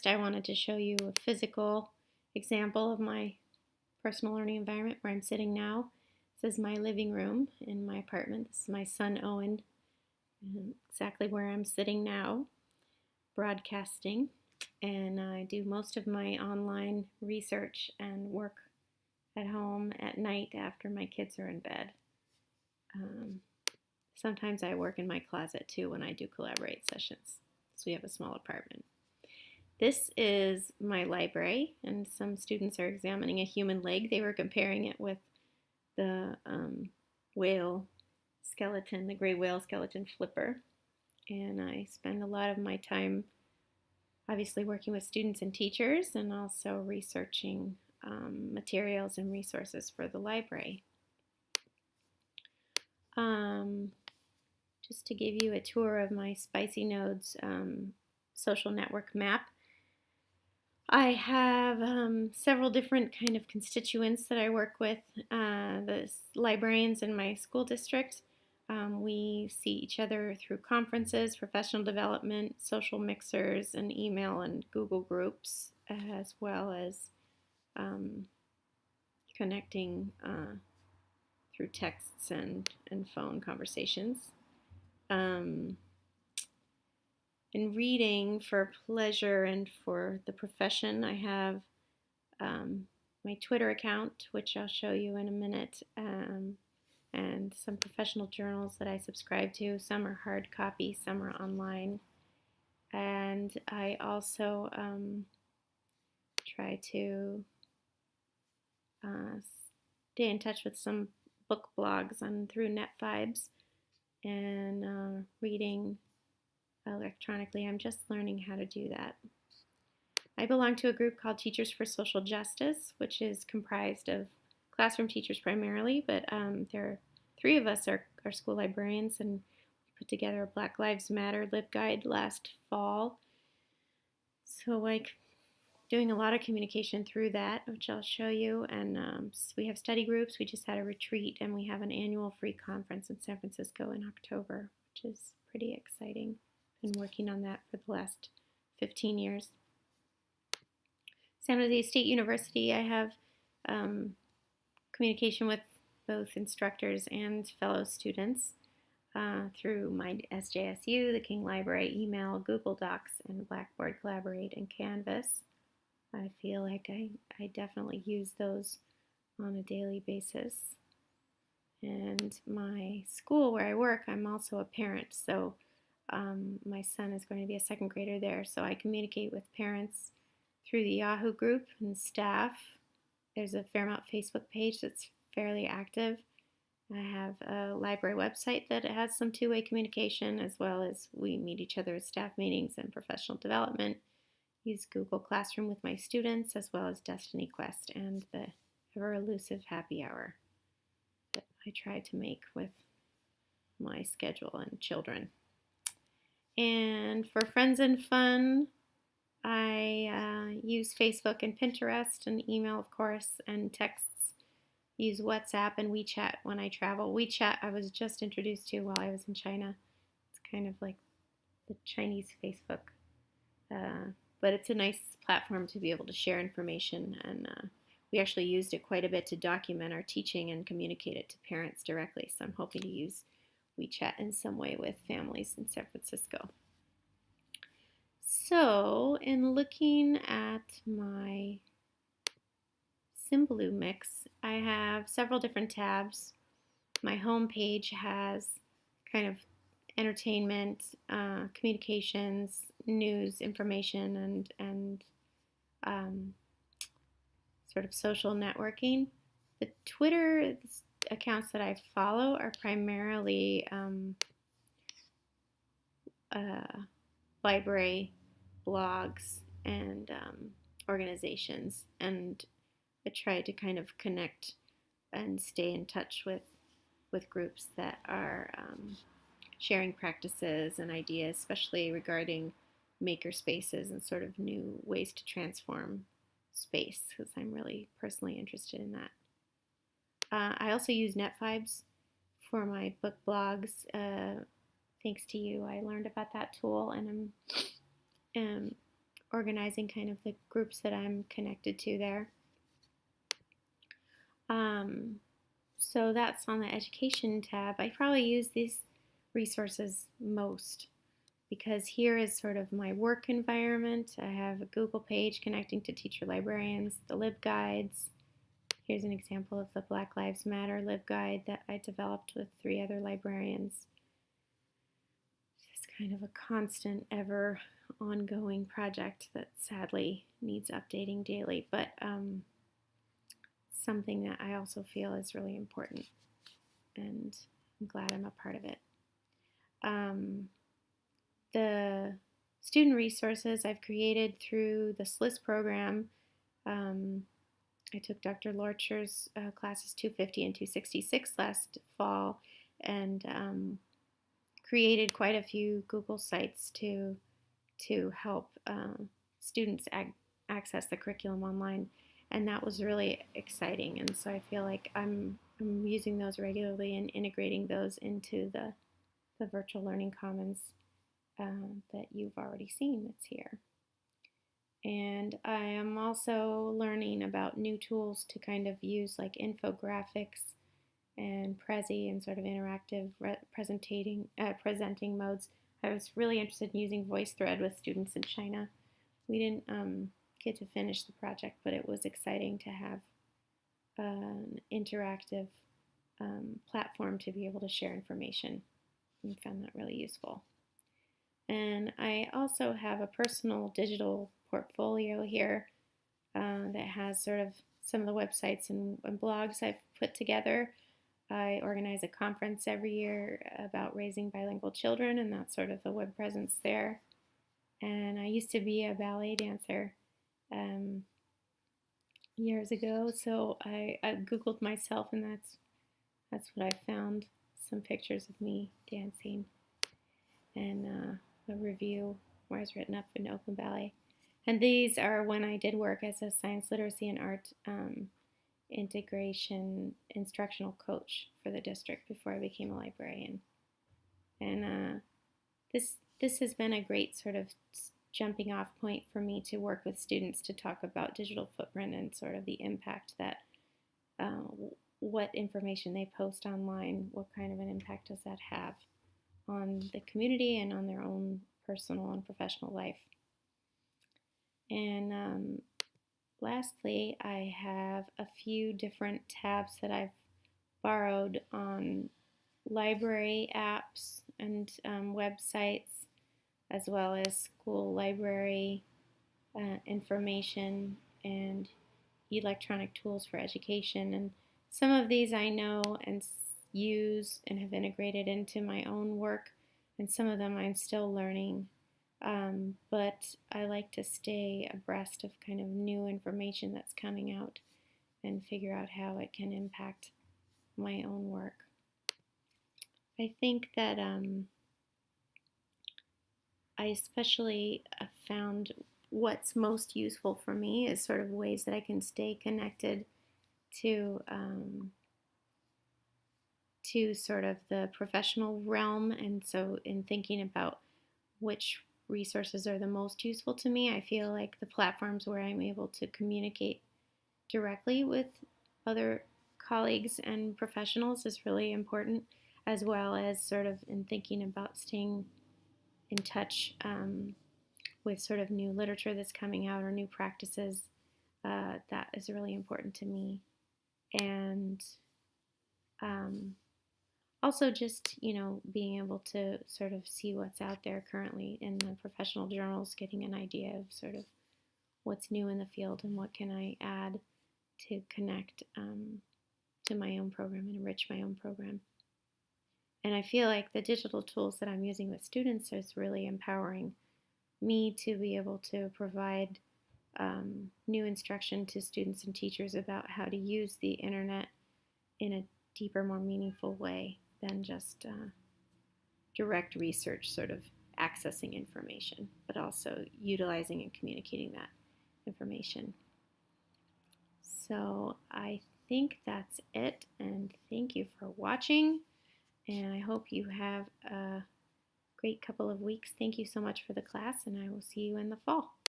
First, I wanted to show you a physical example of my personal learning environment where I'm sitting now. This is my living room in my apartment. This is my son Owen, exactly where I'm sitting now, broadcasting. And I do most of my online research and work at home at night after my kids are in bed. Sometimes I work in my closet too when I do collaborate sessions, so we have a small apartment. This is my library, and some students are examining a human leg. They were comparing it with the whale skeleton, the gray whale skeleton flipper. And I spend a lot of my time obviously working with students and teachers, and also researching materials and resources for the library. Just to give you a tour of my Spicy Nodes social network map, I have several different kind of constituents that I work with. The librarians in my school district. We see each other through conferences, professional development, social mixers, and email and Google groups, as well as connecting through texts and phone conversations. In reading for pleasure and for the profession, I have my Twitter account, which I'll show you in a minute, and some professional journals that I subscribe to. Some are hard copy, some are online. And I also try to stay in touch with some book blogs through NetVibes, and reading electronically. I'm just learning how to do that. I belong to a group called Teachers for Social Justice, which is comprised of classroom teachers primarily, but there are 3 of us are school librarians, and we put together a Black Lives Matter LibGuide last fall. So doing a lot of communication through that, which I'll show you, and we have study groups. We just had a retreat, and we have an annual free conference in San Francisco in October, which is pretty exciting. Been working on that for the last 15 years. San Jose State University, I have communication with both instructors and fellow students through my SJSU, the King Library, email, Google Docs, and Blackboard Collaborate, and Canvas. I feel like I definitely use those on a daily basis. And my school where I work, I'm also a parent, so my son is going to be a 2nd grader there, so I communicate with parents through the Yahoo group and staff. There's a Fairmount Facebook page that's fairly active. I have a library website that has some 2-way communication, as well as we meet each other at staff meetings and professional development. Use Google Classroom with my students, as well as Destiny Quest and the ever elusive happy hour that I try to make with my schedule and children. And for friends and fun, I use Facebook and Pinterest, and email, of course, and texts. Use WhatsApp and WeChat when I travel. WeChat I was just introduced to while I was in China. It's kind of like the Chinese Facebook, but it's a nice platform to be able to share information, and we actually used it quite a bit to document our teaching and communicate it to parents directly, so I'm hoping to use WeChat in some way with families in San Francisco. So, in looking at my Symbaloo mix, I have several different tabs. My home page has kind of entertainment, communications, news, information, and sort of social networking. The Twitter accounts that I follow are primarily library blogs and organizations, and I try to kind of connect and stay in touch with groups that are sharing practices and ideas, especially regarding maker spaces and sort of new ways to transform space, because I'm really personally interested in that. I also use NetVibes for my book blogs. Thanks to you, I learned about that tool, and I'm organizing kind of the groups that I'm connected to there. So that's on the education tab. I probably use these resources most because here is sort of my work environment. I have a Google page connecting to teacher librarians, the LibGuides. Here's an example of the Black Lives Matter LibGuide that I developed with 3 other librarians. It's kind of a constant, ever ongoing project that sadly needs updating daily, but something that I also feel is really important, and I'm glad I'm a part of it. The student resources I've created through the SLIS program. I took Dr. Lorcher's classes 250 and 266 last fall, and created quite a few Google sites to help students access the curriculum online, and that was really exciting. And so I feel like I'm using those regularly and integrating those into the virtual learning commons that you've already seen that's here. And I am also learning about new tools to kind of use, like infographics and Prezi and sort of interactive presenting modes. I was really interested in using VoiceThread with students in China. We didn't get to finish the project, but it was exciting to have an interactive platform to be able to share information. I found that really useful. And I also have a personal digital portfolio here that has sort of some of the websites and blogs I've put together. I organize a conference every year about raising bilingual children, and that's sort of the web presence there. And I used to be a ballet dancer years ago, so I Googled myself, and that's what I found. Some pictures of me dancing, and a review where I was written up in Oakland Ballet. And these are when I did work as a science, literacy, and art integration instructional coach for the district before I became a librarian. And this has been a great sort of jumping off point for me to work with students to talk about digital footprint and sort of the impact that what information they post online, what kind of an impact does that have on the community and on their own personal and professional life. And lastly, I have a few different tabs that I've borrowed on library apps and websites, as well as school library information and electronic tools for education. And some of these I know and use and have integrated into my own work, and some of them I'm still learning. But I like to stay abreast of kind of new information that's coming out and figure out how it can impact my own work. I think that I especially found what's most useful for me is sort of ways that I can stay connected to sort of the professional realm. And so in thinking about which resources are the most useful to me, I feel like the platforms where I'm able to communicate directly with other colleagues and professionals is really important, as well as sort of in thinking about staying in touch with sort of new literature that's coming out or new practices. That is really important to me. And also just, being able to sort of see what's out there currently in the professional journals, getting an idea of sort of what's new in the field and what can I add to connect to my own program and enrich my own program. And I feel like the digital tools that I'm using with students is really empowering me to be able to provide new instruction to students and teachers about how to use the internet in a deeper, more meaningful way than just direct research, sort of accessing information, but also utilizing and communicating that information. So I think that's it, and thank you for watching, and I hope you have a great couple of weeks. Thank you so much for the class, and I will see you in the fall.